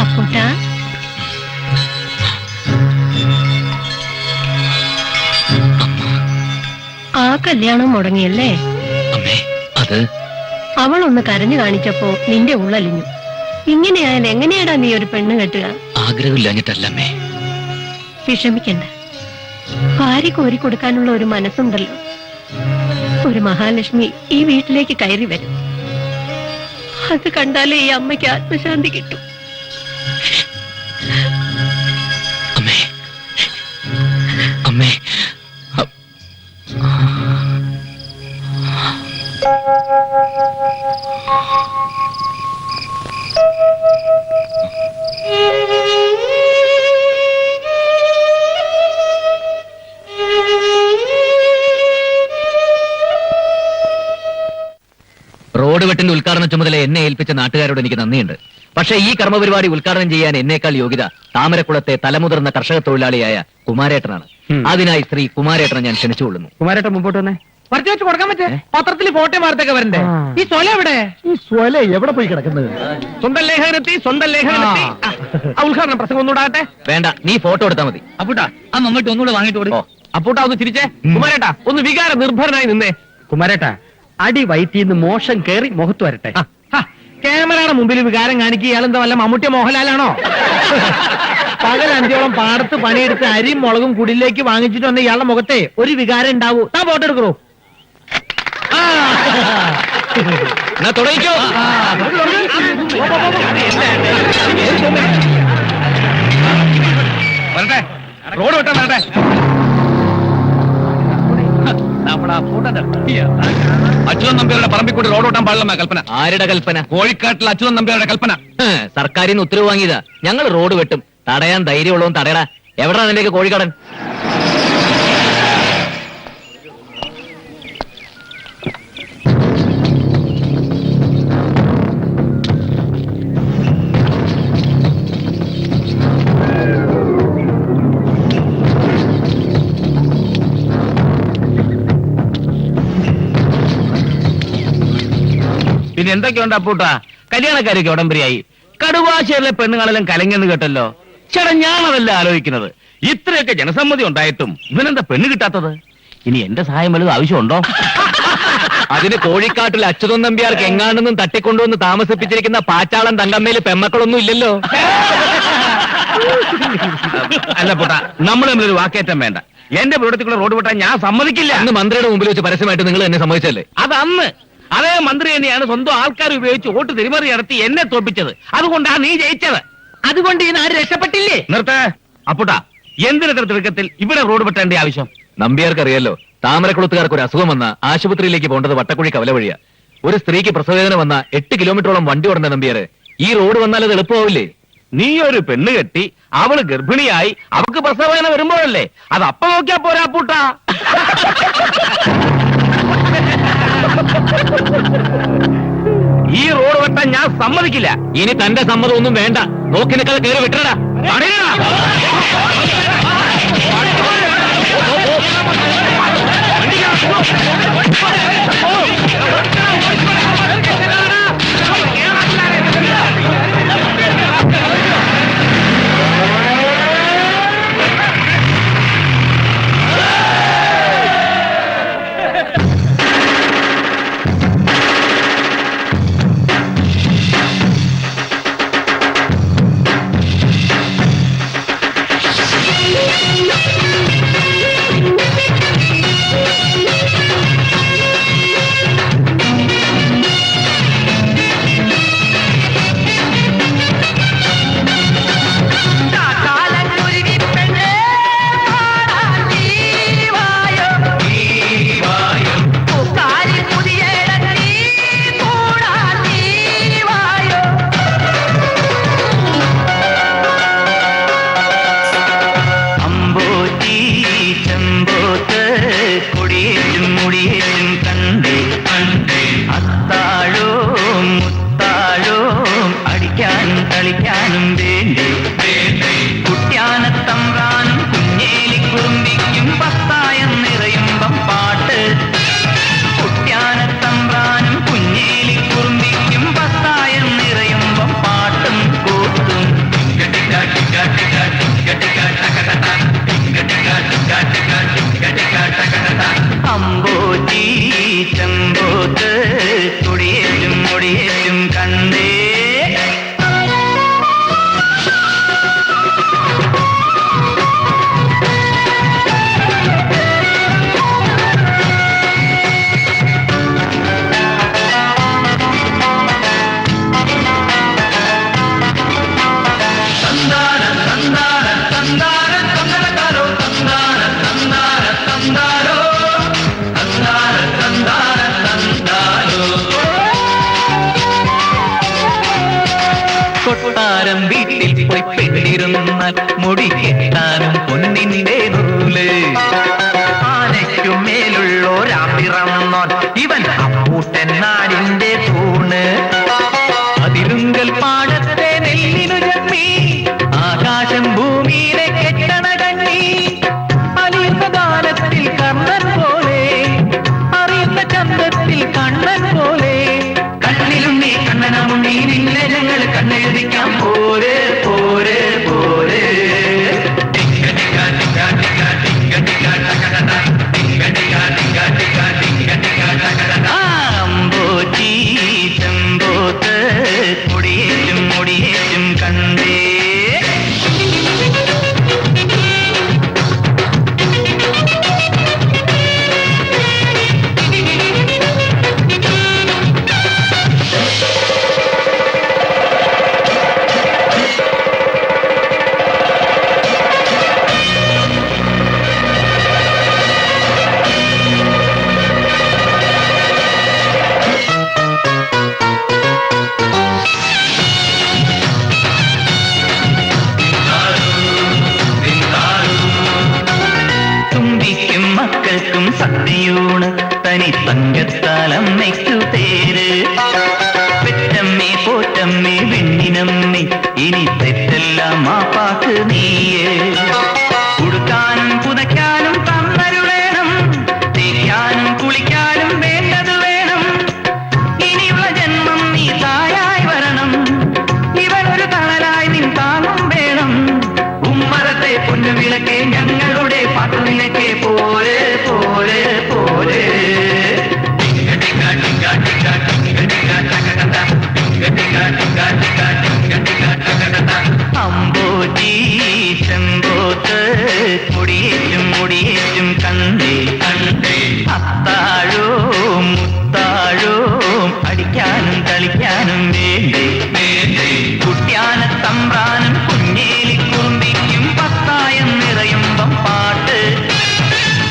അപ്പൂട്ടാ, ആ കല്യാണം മുടങ്ങിയല്ലേ? അമ്മേ, അത് അവളൊന്ന് കരഞ്ഞു കാണിച്ചപ്പോ നിന്റെ ഉള്ളലിഞ്ഞു. ഇങ്ങനെയായാലും എങ്ങനെയാടാ നീ ഒരു പെണ്ണ് കെട്ടുക? ആഗ്രഹമില്ലാഞ്ഞിട്ടല്ലമ്മേ. വിഷമിക്കണ്ട. ഭാര്യ കോരി കൊടുക്കാനുള്ള ഒരു മനസ്സുണ്ടല്ലോ. ഒരു മഹാലക്ഷ്മി ഈ വീട്ടിലേക്ക് കയറി വരും. അത് കണ്ടാലേ ഈ അമ്മയ്ക്ക് ആത്മശാന്തി കിട്ടും. അമ്മേ, അമ്മേ, റോഡ് വെട്ടിന്റെ ഉദ്ഘാടന ചുമതല എന്നെ ഏൽപ്പിച്ച നാട്ടുകാരോട് എനിക്ക് നന്ദിയുണ്ട്. പക്ഷേ ഈ കർമ്മപരിപാടി ഉദ്ഘാടനം ചെയ്യാൻ എന്നേക്കാൾ യോഗ്യത താമരക്കുളത്തെ തലമുതിർന്ന കർഷക തൊഴിലാളിയായ കുമാരേട്ടനാണ്. അതിനായി ശ്രീ കുമാരേട്ടനെ ഞാൻ ക്ഷണിച്ചുകൊള്ളുന്നു. കുമാരേട്ടൻ മുമ്പോട്ട് വന്നേ. പറിച്ചു വെച്ച് കൊടുക്കാൻ പറ്റേ? പത്രത്തിൽ ഫോട്ടോ വാർത്തയൊക്കെ വരണ്ടേ? ഈ സ്വല എവിടെ? ഈ സ്വല എവിടെ പോയി കിടക്കുന്നത്? സ്വന്തം ലേഖനത്തി ഉദ്ഘാടന പ്രസംഗം ഒന്നുകൂടാകട്ടെ. വേണ്ട, നീ ഫോട്ടോ എടുത്താൽ മതി. അപ്പൂട്ടാ, ആ മമ്മൂട്ടി ഒന്നുകൂടെ വാങ്ങിട്ട് കൊടുക്കോ. അപ്പൂട്ടാ ഒന്ന് ചിരിച്ചേ. കുമാരേട്ടാ ഒന്ന് വികാര നിർഭരനായി നിന്നേ. കുമാരേട്ടാ, അടി വയറ്റിന്ന് മോശം കേറി മുഖത്ത് വരട്ടെ. ക്യാമറയുടെ മുമ്പിൽ വികാരം കാണിക്കുക. ഇയാളെന്താ വല്ല മമ്മൂട്ടിയ മോഹൻലാലാണോ? പകൽ അഞ്ചോളം പാടത്ത് പണിയെടുത്ത് അരിയും മുളകും കുടിലേക്ക് വാങ്ങിച്ചിട്ട് വന്ന ഇയാളുടെ മുഖത്തെ ഒരു വികാരം ഉണ്ടാവൂ. താ ഫോട്ടോ എടുക്കണോ? തുടങ്ങിക്കോ. വരട്ടെ, റോഡ് വെട്ടാൻ വരട്ടെ. അച്യുതൻ നമ്പ്യാരുടെ പറമ്പിക്കൂടി റോഡ് ഓട്ടാൻ പാടില്ല കൽപ്പന. ആരുടെ കൽപ്പന? കോഴിക്കാട്ടിൽ അച്യുതൻ നമ്പ്യാരുടെ കൽപ്പന. സർക്കാരിൽ നിന്ന് ഉത്തരവ് വാങ്ങിയതാ. ഞങ്ങൾ റോഡ് വെട്ടും. തടയാൻ ധൈര്യമുള്ളവൻ തടയടാ. എവിടാ നിന്റെയൊക്കെ കോഴിക്കടൻ? പിന്നെ എന്തൊക്കെയുണ്ട് അപ്പൂട്ടാ? കല്യാണക്കാരൊക്കെ ഉടമ്പടിയായി. കടുവാശ്ശേരിലെ പെണ്ണുങ്ങളെല്ലാം കലങ്ങെന്ന് കേട്ടല്ലോ. ചേട്ടാ, ഞാനതല്ല ആലോചിക്കുന്നത്. ഇത്രയൊക്കെ ജനസമ്മതി ഉണ്ടായിട്ടും ഇവനെന്താ പെണ്ണ് കിട്ടാത്തത്? ഇനി എന്റെ സഹായം വലുത് ആവശ്യമുണ്ടോ? അതിന് കോഴിക്കാട്ടിൽ അച്യുതൻ നമ്പ്യാർക്ക് എങ്ങാണ്ടെന്നും തട്ടിക്കൊണ്ടുവന്ന് താമസിപ്പിച്ചിരിക്കുന്ന പാച്ചാളം തങ്കമ്മയില് പെമ്മക്കളൊന്നും ഇല്ലല്ലോ. അല്ല പൂട്ടാ, നമ്മൾ തമ്മിലൊരു വാക്കേറ്റം വേണ്ട. എന്റെ പ്രവൃത്തിക്കുള്ള റോഡ് വിട്ടാൻ ഞാൻ സമ്മതിക്കില്ല. അന്ന് മന്ത്രിയുടെ മുമ്പിൽ വെച്ച് പരസ്യമായിട്ട് നിങ്ങൾ എന്നെ സമ്മതിച്ചല്ലേ? അതന്ന് അതേ മന്ത്രി തന്നെയാണ് സ്വന്തം ആൾക്കാർ ഉപയോഗിച്ച് വോട്ട് തിരിമറി നടത്തി എന്നെ തോൽപ്പിച്ചത്. അതുകൊണ്ടാണ് നീ ജയിച്ചത്. അതുകൊണ്ട് ഈ നാട് രക്ഷപ്പെട്ടില്ലേ? നിർത്തേ അപ്പുട്ടാ, എന്തിനത്ര തിടുക്കത്തിൽ ഇവിടെ റോഡ് വെട്ടേണ്ട ആവശ്യം? നമ്പ്യാർക്കറിയാലോ, താമരക്കുളത്തുകാർക്ക് ഒരു അസുഖം വന്ന ആശുപത്രിയിലേക്ക് പോകേണ്ടത് വട്ടക്കുഴി കവല വഴിയാ. ഒരു സ്ത്രീക്ക് പ്രസവവേദന വന്ന 8 കിലോമീറ്ററോളം വണ്ടി ഓടേണ്ട നമ്പ്യാര്. ഈ റോഡ് വന്നാൽ അത് എളുപ്പമാവില്ലേ? നീ ഒരു പെണ്ണ് കെട്ടി അവള് ഗർഭിണിയായി അവക്ക് പ്രസവവേദന വരുമ്പോഴല്ലേ അത് അപ്പ നോക്കിയാ പോരാ പൂട്ടാ. ഈ റോഡ് വെട്ടാൻ ഞാൻ സമ്മതിക്കില്ല. ഇനി തന്റെ സമ്മതം ഒന്നും വേണ്ട. നോക്കി നിൽക്കാതെ കയറി വിട്ടടാ. കൊട്ടാരം വീട്ടിൽ പോയി പെട്ടിരുന്നാൽ മുടി കെട്ടാനും പൊന്നിന്റെ നൂല്. ആനയ്ക്കും മേലുള്ളോരാപ്പിറന്നോൻ ഇവൻ അപ്പൂട്ടൻ നാടിന്റെ തൂണ്. അതിലുങ്കൽ പാടത്തെ നെല്ലിനു ജന്മി ആകാശം ഭൂമിയിലെ കെട്ടണ കണ്ണി. അറിയുന്ന കാലത്തിൽ കണ്ണൻ പോലെ അറിയുന്ന ചന്തത്തിൽ കണ്ണൻ പോലെ കണ്ണിലുണ്ണി കണ്ണനമുണ്ണി നിന്നെ ഞങ്ങൾ കണ്ണെഴുതിക്കാൻ പോരെ പോരെ പോരെ. അമ്പോച്ചി ചെമ്പോത്ത് മുടിയേറ്റും മുടിയേറ്റും കണ്ടേ. തുമ്പിക്കും മക്കൾക്കും സദ്യയൂണ് തനി തങ്കത്താലമ്മയ്ക്കു പേര്. പെറ്റമ്മേ പോറ്റമ്മേ വെണ്ണിനമ്മേ ഇനി തെറ്റെല്ലാം മാപ്പാക്ക് നീയേ. ഉടുക്കാനും പുതയ്ക്കാനും തന്നരുളേണം, തേക്കാനും കുളിക്കാനും വേണ്ടത് വേണം. ഇനിയുള്ള ജന്മം നീ തായായി വരണം, ഇവനൊരു തണലായി നിൻ താങ്ങും വേണം. ഉമ്മറത്തെ പൊന്നുവിളക്കെ ഞങ്ങളുടെ പാട്ടു നിനക്കെ പോരെ പോരെ പോരെ. അമ്പോജി ചെമ്പോത്ത് മുടിയേറ്റും മുടിയേറ്റും കണ്ടേ കണ്ടേ. അത്താഴോ മുത്താഴോ അടിക്കാനും കളിക്കാനും വേണ്ടേ വേണ്ടേ. കുട്ടിയാന തമ്പ്രാനും കുഞ്ഞേലി കുറുമ്പിക്കും പത്തായം നിറയുമ്പം പാട്ട്.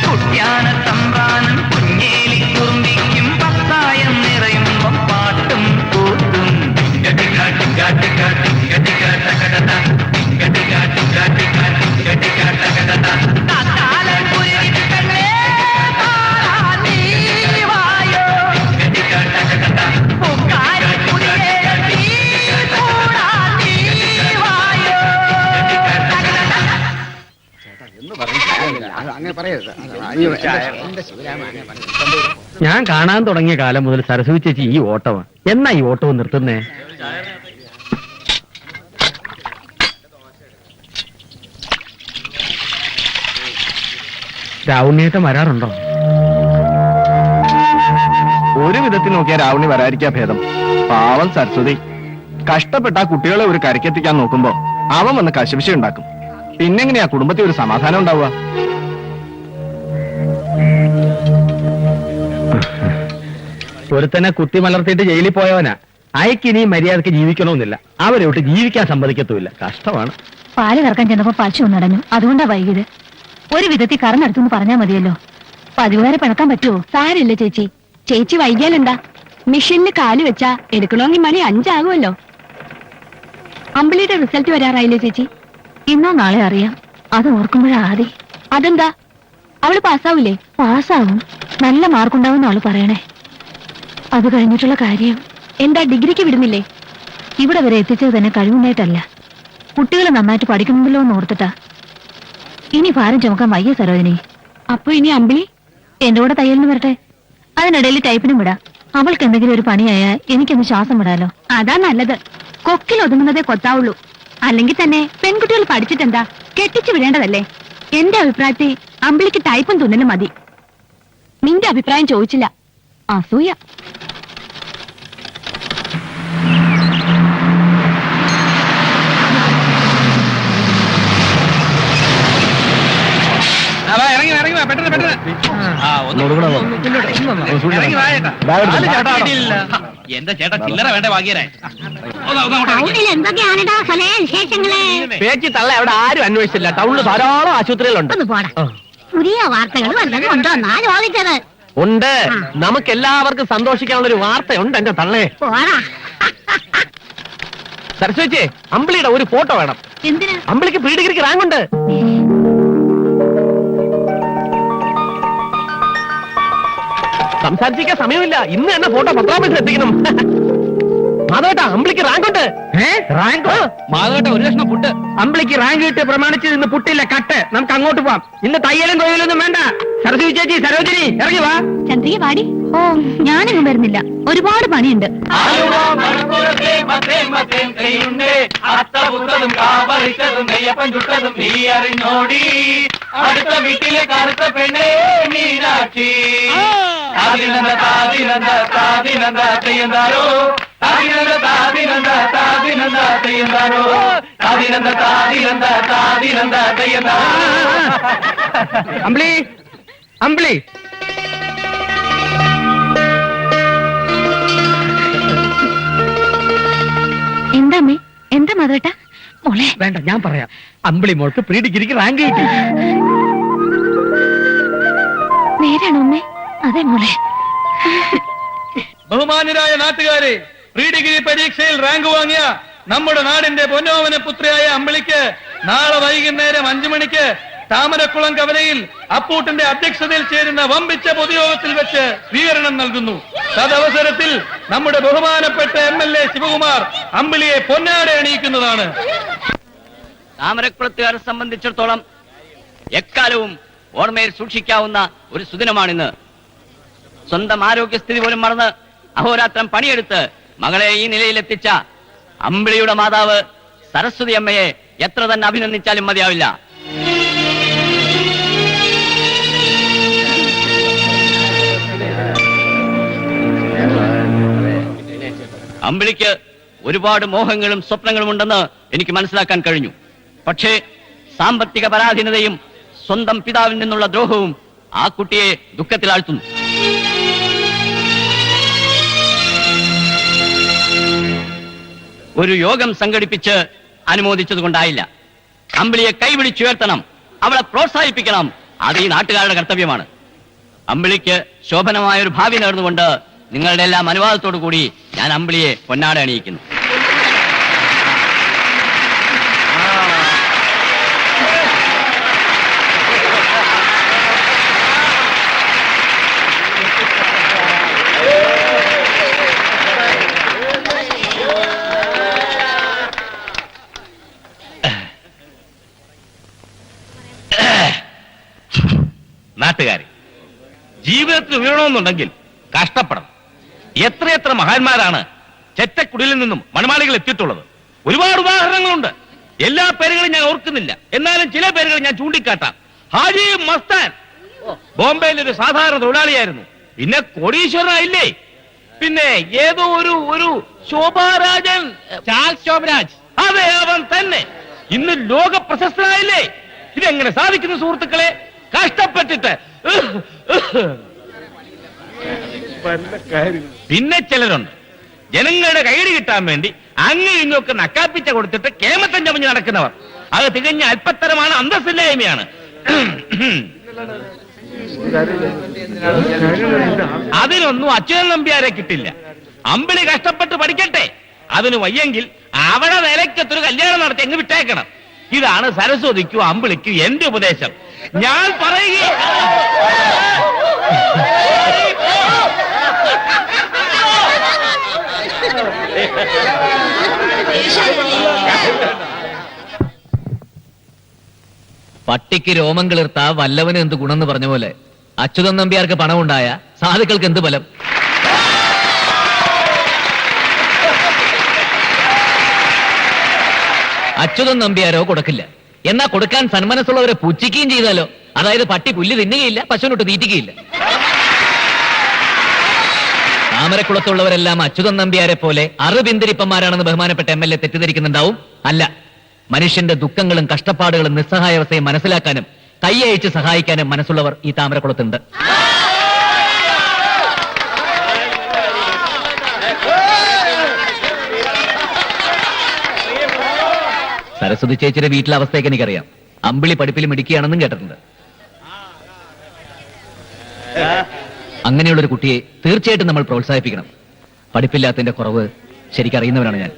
കുട്ടിയാന തമ്പ്രാനും കുഞ്ഞേലി കുറുമ്പിക്കും പത്തായം നിറയുമ്പം പാട്ടും കൂട്ടും. ഞാൻ കാണാൻ തുടങ്ങിയ കാലം മുതൽ സരസ്വതി ചേച്ചി ഈ ഓട്ടമാണ്. എന്നാ ഈ ഓട്ടവും നിർത്തുന്നേ? രാവുണ്ണിയേട്ടൻ വരാറുണ്ടോ? ഒരു വിധത്തിൽ നോക്കിയാൽ രാവണി വരാതിരിക്കാ ഭേദം. പാവം സരസ്വതി കഷ്ടപ്പെട്ട ആ കുട്ടികളെ ഒരു കരക്കെത്തിക്കാൻ നോക്കുമ്പോ അവൻ വന്ന് കശപിശ ഉണ്ടാക്കും. പിന്നെങ്ങനെയാ കുടുംബത്തിൽ ഒരു സമാധാനം ഉണ്ടാവുക? ഒരുത്തനെ കുത്തി മലർത്തിയിട്ട് ജയിലിൽ പോയവനാ. അയക്കിനി മര്യാദക്ക് ജീവിക്കണമെന്നില്ല. അവരോട്ട് ജീവിക്കാൻ സമ്മതിക്കത്തുമില്ല. കഷ്ടമാണ്. പാല് കറക്കാൻ ചെന്നപ്പോ പശു ഒന്നടഞ്ഞു, അതുകൊണ്ടാ വൈകിയത്. ഒരു വിധത്തിൽ കറന്നെടുത്തു പറഞ്ഞാൽ മതിയല്ലോ. പതിവുകാരെ പിണക്കാൻ പറ്റുമോ? സാരില്ല ചേച്ചി. ചേച്ചി വൈകിയാലെന്താ? മിഷനിൽ കാല് വെച്ചാ എടുക്കണമെങ്കിൽ മണി 5 ആകുമല്ലോ. അമ്പിളിയുടെ റിസൾട്ട് വരാറായില്ലേ ചേച്ചി? ഇന്നോ നാളെ അറിയാം. അത് ഓർക്കുമ്പോഴാ ആദി. അതെന്താ? അവള് പാസ്സാവൂലേ? പാസ്സാവും. നല്ല മാർക്കുണ്ടാവും അവള് പറയണേ. അത് കഴിഞ്ഞിട്ടുള്ള കാര്യം എന്താ? ഡിഗ്രിക്ക് വിടുന്നില്ലേ? ഇവിടെ വരെ എത്തിച്ചത് തന്നെ കഴിവുണ്ടായിട്ടല്ല, കുട്ടികൾ നന്നായിട്ട് പഠിക്കുന്നുണ്ടല്ലോ എന്ന് ഓർത്തിട്ടാ. ഇനി ഭാരം ചുമക്കാൻ വയ്യ സരോജിനി. അപ്പൊ ഇനി അമ്പിളി എന്റെ കൂടെ തയ്യലിന് വരട്ടെ. അതിനിടയിൽ ടൈപ്പിനും വിടാം. അവൾക്ക് എന്തെങ്കിലും ഒരു പണിയായാൽ എനിക്കൊന്ന് ശ്വാസം വിടാലോ. അതാ നല്ലത്. കൊക്കിൽ ഒതുങ്ങുന്നതേ കൊത്താവുള്ളൂ. അല്ലെങ്കിൽ തന്നെ പെൺകുട്ടികൾ പഠിച്ചിട്ടെന്താ, കെട്ടിച്ചു വിടേണ്ടതല്ലേ. എന്റെ അഭിപ്രായത്തിൽ അമ്പിളിക്ക് ടൈപ്പും തുന്നലും മതി. നിന്റെ അഭിപ്രായം ചോദിച്ചില്ല. അസൂയ. എന്റെ ചേട്ടാ ചില്ലറ വേണ്ട ഭാഗ്യരായി. പേച്ചി തള്ള അവിടെ ആരും അന്വേഷിച്ചില്ല. ടൗണിൽ ധാരാളം ആശുപത്രികളുണ്ട്. പുതിയ വാർത്തകൾ വല്ലതും ഉണ്ടോ ചോദിച്ചത്? ഉണ്ട്. നമുക്ക് എല്ലാവർക്കും സന്തോഷിക്കാനുള്ള ഒരു വാർത്തയുണ്ട് എന്റെ തള്ളേ. സരസ്വതിച്ചേ, അമ്പിളിയുടെ ഒരു ഫോട്ടോ വേണം. എന്തിനാ? അമ്പിളിക്ക് പ്രീ ഡിഗ്രിക്ക് റാങ്ക് ഉണ്ട്. സംസാരിച്ചിരിക്കാൻ സമയമില്ല. ഇന്ന് തന്നെ ഫോട്ടോ പത്രാമത്തിൽ എത്തിക്കണം. മാധവേട്ടാ, അമ്പിളിക്ക് റാങ്ക് ഉണ്ട്. റാങ്ക്? മാധവേട്ട, ഒരു ലക്ഷം പുട്ട്. അമ്പിളിക്ക് റാങ്ക് കിട്ടി പ്രമാണിച്ച് ഇന്ന് പുട്ടില്ല, കട്ട്. നമുക്ക് അങ്ങോട്ട് പോവാം. ഇന്ന് തയ്യലും തൊഴിലൊന്നും വേണ്ട. സരസ്വതി ചേച്ചി, സരോജിനി, ഇറങ്ങി വാ. ചന്ദ്രിക പാടി. ഓ, ഞാനിങ്ങും വരുന്നില്ല, ഒരുപാട് പണിയുണ്ട്. അടുത്ത വീട്ടിലെ കറുത്ത പെണ്ണേ മീനാക്ഷി. താതിനന്ദ താതിനന്ദ താതിനന്ദ തെയ്യന്താരോ, താതിനന്ദ താതിനന്ദ താതിനന്ദ തെയ്യന്താരോ, താതിനന്ദ താതിനന്ദ താതിനന്ദ തെയ്യന്താരോ. അമ്പിളി, അമ്പിളി. എന്താ അമ്മേ? എന്താ മാധവേട്ട? മോളെ വേണ്ട, ഞാൻ പറയാം. അമ്പിളി മോൾക്ക് പ്രീ ഡിഗ്രിക്ക് റാങ്ക് കിട്ടി. നേരാണോ അമ്മേ? അതെ മോളെ. ബഹുമാന്യരായ നാട്ടുകാരെ, പ്രീ ഡിഗ്രി പരീക്ഷയിൽ റാങ്ക് വാങ്ങിയ നമ്മുടെ നാടിന്റെ പൊന്നോമന പുത്രിയായ അമ്പിളിക്ക് നാളെ വൈകുന്നേരം 5 മണിക്ക് താമരക്കുളം കവലയിൽ അപ്പൂട്ടന്റെ അധ്യക്ഷതയിൽ ചേരുന്ന വമ്പിച്ച പൊതുയോഗത്തിൽ വെച്ച് സ്വീകരണം നൽകുന്നു. തദവസരത്തിൽ നമ്മുടെ ബഹുമാനപ്പെട്ട MLA ശിവകുമാർ അമ്പിളിയെ പൊന്നാട അണിയിക്കുന്നതാണ്. താമരക്കുളത്തുകാരെ സംബന്ധിച്ചിടത്തോളം എക്കാലവും ഓർമ്മയിൽ സൂക്ഷിക്കാവുന്ന ഒരു സുദിനമാണിന്ന്. സ്വന്തം ആരോഗ്യസ്ഥിതി പോലും മറന്ന് അഹോരാത്രം പണിയെടുത്ത് മകളെ ഈ നിലയിലെത്തിച്ച അമ്പിളിയുടെ മാതാവ് സരസ്വതി അമ്മയെ എത്ര തന്നെ അഭിനന്ദിച്ചാലും മതിയാവില്ല. അമ്പിളിക്ക് ഒരുപാട് മോഹങ്ങളും സ്വപ്നങ്ങളും ഉണ്ടെന്ന് എനിക്ക് മനസ്സിലാക്കാൻ കഴിഞ്ഞു. പക്ഷേ സാമ്പത്തിക പരാധീനതയും സ്വന്തം പിതാവിൽ നിന്നുള്ള ദ്രോഹവും ആ കുട്ടിയെ ദുഃഖത്തിലാഴ്ത്തുന്നു. ഒരു യോഗം സംഘടിപ്പിച്ച് അനുമോദിച്ചതുകൊണ്ടായില്ല. അമ്പിളിയെ കൈപിടിച്ചുയർത്തണം, അവളെ പ്രോത്സാഹിപ്പിക്കണം. അത് ഈ നാട്ടുകാരുടെ കർത്തവ്യമാണ്. അമ്പിളിക്ക് ശോഭനമായ ഒരു ഭാവി നേർന്നുകൊണ്ട് നിങ്ങളുടെ എല്ലാം അനുവാദത്തോടു കൂടി ഞാൻ അമ്പിളിയെ പൊന്നാട അണിയിക്കുന്നു. നാട്ടുകാരെ, ജീവിതത്തിൽ ഉയരണമെന്നുണ്ടെങ്കിൽ കഷ്ടപ്പെടണം. എത്രയെത്ര മഹാന്മാരാണ് ചെറ്റക്കുടിലിൽ നിന്നും മണമാളികൾ എത്തിയിട്ടുള്ളത്. ഒരുപാട് ഉദാഹരണങ്ങളുണ്ട്. എല്ലാ പേരുകളും ഞാൻ ഓർക്കുന്നില്ല, എന്നാലും ചില പേരുകൾ ഞാൻ ചൂണ്ടിക്കാട്ടാം. ഹാജി മസ്താൻ ബോംബെയിൽ ഒരു സാധാരണ തൊഴിലാളിയായിരുന്നു, പിന്നെ കോടീശ്വരനായില്ലേ. പിന്നെ ഏതോ ഒരു ശോഭാരാജൻ, ചാൾസ് ശോഭരാജ്, അതെ അവൻ തന്നെ ഇന്ന് ലോക പ്രശസ്തനായില്ലേ. ഇതെങ്ങനെ സാധിക്കുന്നു സുഹൃത്തുക്കളെ? കഷ്ടപ്പെട്ടിട്ട്. പിന്നെ ചിലരുണ്ട് ജനങ്ങളുടെ കൈയടി കിട്ടാൻ വേണ്ടി അങ്ങ് ഇങ്ങൊക്കെ നക്കാപ്പിച്ച കൊടുത്തിട്ട് കേമത്തം ചമഞ്ഞ് നടക്കുന്നവർ. അത് തികഞ്ഞ അല്പത്തരമാണ്, അന്തസ്സില്ലായ്മയാണ്. അതിനൊന്നും അച്യുതൻ നമ്പ്യാരെ കിട്ടില്ല. അമ്പിളി കഷ്ടപ്പെട്ട് പഠിക്കട്ടെ. അതിന് വയ്യെങ്കിൽ അവിടെ നിലയ്ക്കത്തൊരു കല്യാണം നടത്തി എങ്ങ് വിട്ടേക്കണം. ഇതാണ് സരസ്വതിക്കും അമ്പിളിക്കും എന്റെ ഉപദേശം. ഞാൻ പറയുക പട്ടിക്ക് രോമം കിളിർത്ത വല്ലവന് എന്ത് ഗുണമെന്ന് പറഞ്ഞ പോലെ അച്യുതൻ നമ്പ്യാർക്ക് പണമുണ്ടായ സാധുക്കൾക്ക് എന്ത് ബലം. അച്യുതൻ നമ്പ്യാരോ കൊടുക്കില്ല, എന്നാ കൊടുക്കാൻ സന്മനസ്സുള്ളവരെ പുച്ഛിക്കുകയും ചെയ്താലോ. അതായത് പട്ടി പുല്ല് തിന്നുകയില്ല, പശുവിനൊട്ട് തീറ്റിക്കുകയില്ല. താമരക്കുളത്തുള്ളവരെല്ലാം അച്യുതൻ നമ്പ്യാരെ പോലെ അറുപിന്തിരിപ്പന്മാരാണെന്ന് ബഹുമാനപ്പെട്ട MLA തെറ്റിദ്ധരിക്കുന്നുണ്ടാവും. അല്ല, മനുഷ്യന്റെ ദുഃഖങ്ങളും കഷ്ടപ്പാടുകളും നിസ്സഹായാവസ്ഥയും മനസ്സിലാക്കാനും കൈയയച്ച് സഹായിക്കാനും മനസ്സുള്ളവർ ഈ താമരക്കുളത്തുണ്ട്. സരസ്വതി ചേച്ചിയുടെ വീട്ടിലെ അവസ്ഥയൊക്കെ എനിക്കറിയാം. അമ്പിളി പഠിപ്പിൽ മിടുക്കിയാണെന്നും കേട്ടിട്ടുണ്ട്. അങ്ങനെയുള്ളൊരു കുട്ടിയെ തീർച്ചയായിട്ടും നമ്മൾ പ്രോത്സാഹിപ്പിക്കണം. പഠിപ്പില്ലാത്തതിന്റെ കുറവ് ശരിക്കറിയുന്നവരാണ് ഞാൻ.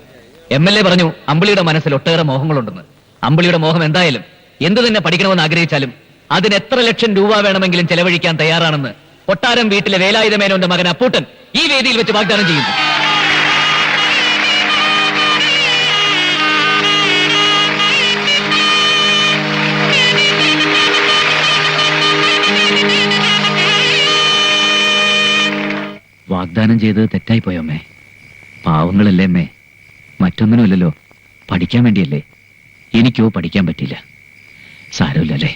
MLA പറഞ്ഞു അമ്പിളിയുടെ മനസ്സിൽ ഒട്ടേറെ മോഹങ്ങളുണ്ടെന്ന്. അമ്പിളിയുടെ മോഹം എന്തായാലും എന്തു തന്നെ പഠിക്കണമെന്ന് ആഗ്രഹിച്ചാലും അതിന് എത്ര ലക്ഷം രൂപ വേണമെങ്കിലും ചെലവഴിക്കാൻ തയ്യാറാണെന്ന് കൊട്ടാരം വീട്ടിലെ വേലായുധ മേനോന്റെ മകൻ അപ്പൂട്ടൻ ഈ വേദിയിൽ വെച്ച് വാഗ്ദാനം ചെയ്യുന്നു. വാഗ്ദാനം ചെയ്തത് തെറ്റായിപ്പോയോ അമ്മേ? പാവങ്ങളല്ലേ അമ്മേ, മറ്റൊന്നിനുമല്ലല്ലോ, പഠിക്കാൻ വേണ്ടിയല്ലേ. എനിക്കോ പഠിക്കാൻ പറ്റില്ല. സാരമില്ലല്ലേ.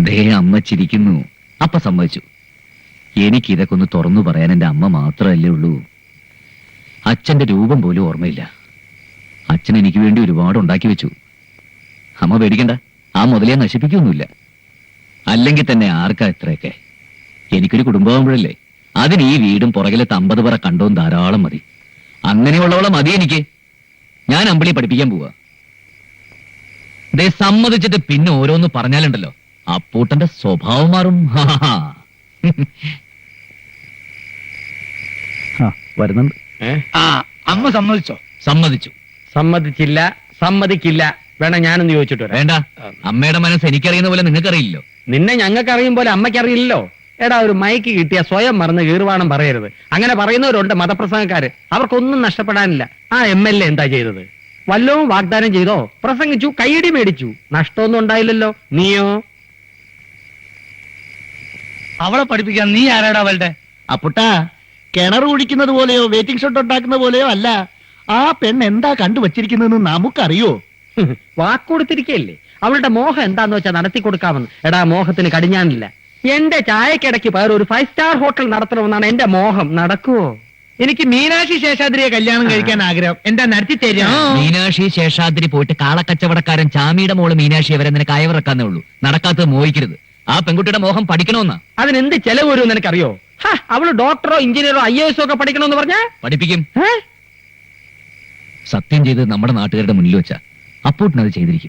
ദേ അമ്മ ചിരിക്കുന്നു. അപ്പ സമ്മതിച്ചു. എനിക്കിതൊക്കെ ഒന്ന് തുറന്നു പറയാൻ എന്റെ അമ്മ മാത്രമല്ലേ ഉള്ളൂ. അച്ഛന്റെ രൂപം പോലും ഓർമ്മയില്ല. അച്ഛൻ എനിക്ക് വേണ്ടി ഒരുപാട് ഉണ്ടാക്കി വെച്ചു. അമ്മ പേടിക്കണ്ട, ആ മുതലേ നശിപ്പിക്കൊന്നുമില്ല. അല്ലെങ്കിൽ തന്നെ ആർക്കാ ഇത്രയൊക്കെ? എനിക്കൊരു കുടുംബമാകുമ്പോഴല്ലേ. അതിന് ഈ വീടും പുറകിലെ 50 പറ കണ്ടോം ധാരാളം മതി. അങ്ങനെയുള്ളവളെ മതി എനിക്ക്. ഞാൻ അമ്പിളി പഠിപ്പിക്കാൻ പോവാ. ദേ സമ്മതിച്ചിട്ട് പിന്നെ ഓരോന്ന് പറഞ്ഞാലുണ്ടല്ലോ, അപ്പൂട്ടന്റെ സ്വഭാവം മാറും. വരുന്നുണ്ട്. അമ്മ സമ്മതിച്ചോ? സമ്മതിച്ചു. സമ്മതിച്ചില്ല, സമ്മതിക്കില്ല. വേണം ഞാനൊന്ന് ചോദിച്ചിട്ട് വരാം. വേണ്ട, അമ്മയുടെ മനസ്സ് എനിക്കറിയുന്ന പോലെ നിങ്ങൾക്കറിയില്ലോ. നിന്നെ ഞങ്ങൾക്ക് അറിയും പോലെ അമ്മയ്ക്കറിയില്ലല്ലോ. എടാ, ഒരു മൈക്ക് കിട്ടിയ സ്വയം മറന്ന് കീർവാണം പറയരുത്. അങ്ങനെ പറയുന്നവരുണ്ട് മതപ്രസംഗക്കാര്. അവർക്കൊന്നും നഷ്ടപ്പെടാനില്ല. ആ MLA എന്താ ചെയ്തത്? വല്ലവും വാഗ്ദാനം ചെയ്തോ? പ്രസംഗിച്ചു, കൈയടി മേടിച്ചു. നഷ്ടമൊന്നും ഉണ്ടായില്ലല്ലോ. നീയോ? അവളെ പഠിപ്പിക്കാൻ നീ ആരാടാ അവളുടെ? അപ്പുട്ടാ, കിണർ കുടിക്കുന്നത് പോലെയോ വെയിറ്റിംഗ് ഷോട്ട് ഉണ്ടാക്കുന്ന പോലെയോ അല്ല. ആ പെണ്ണ് എന്താ കണ്ടുവച്ചിരിക്കുന്നതെന്ന് നമുക്കറിയോ? വാക്കൊടുത്തിരിക്കല്ലേ. അവളുടെ മോഹം എന്താന്ന് വെച്ചാൽ നടത്തി കൊടുക്കാമെന്ന്. എടാ, മോഹത്തിന് കടിഞ്ഞാനില്ല. എന്റെ ചായക്കിടയ്ക്ക് പകരം ഒരു 5 സ്റ്റാർ ഹോട്ടൽ നടത്തണമെന്നാണ് എന്റെ മോഹം. നടക്കുവോ? എനിക്ക് മീനാക്ഷി ശേഷാദ്രിയെ കല്യാണം കഴിക്കാൻ ആഗ്രഹം. എന്താ നടത്തി തരാം? മീനാക്ഷി ശേഷാദ്രി പോയിട്ട് കാളക്കച്ചവടക്കാരൻ ചാമിയുടെ മോള് മീനാക്ഷി വരെ നിനക്ക് അയവിറക്കാന്നേ ഉള്ളൂ. നടക്കാത്തത് മോഹിക്കരുത്. ആ പെൺകുട്ടിയുടെ മോഹം പഠിക്കണമെന്നാ. അതിനെന്ത് ചെലവ് വരും നിനക്കറിയോ? അവള് ഡോക്ടറോ എഞ്ചിനീയറോ IAS ഒക്കെ പഠിക്കണമെന്ന് പറഞ്ഞാ പഠിപ്പിക്കും. സത്യം ചെയ്ത് നമ്മുടെ നാട്ടുകാരുടെ മുന്നിൽ വെച്ചാ അപ്പൂട്ടിനത് ചെയ്തിരിക്കും.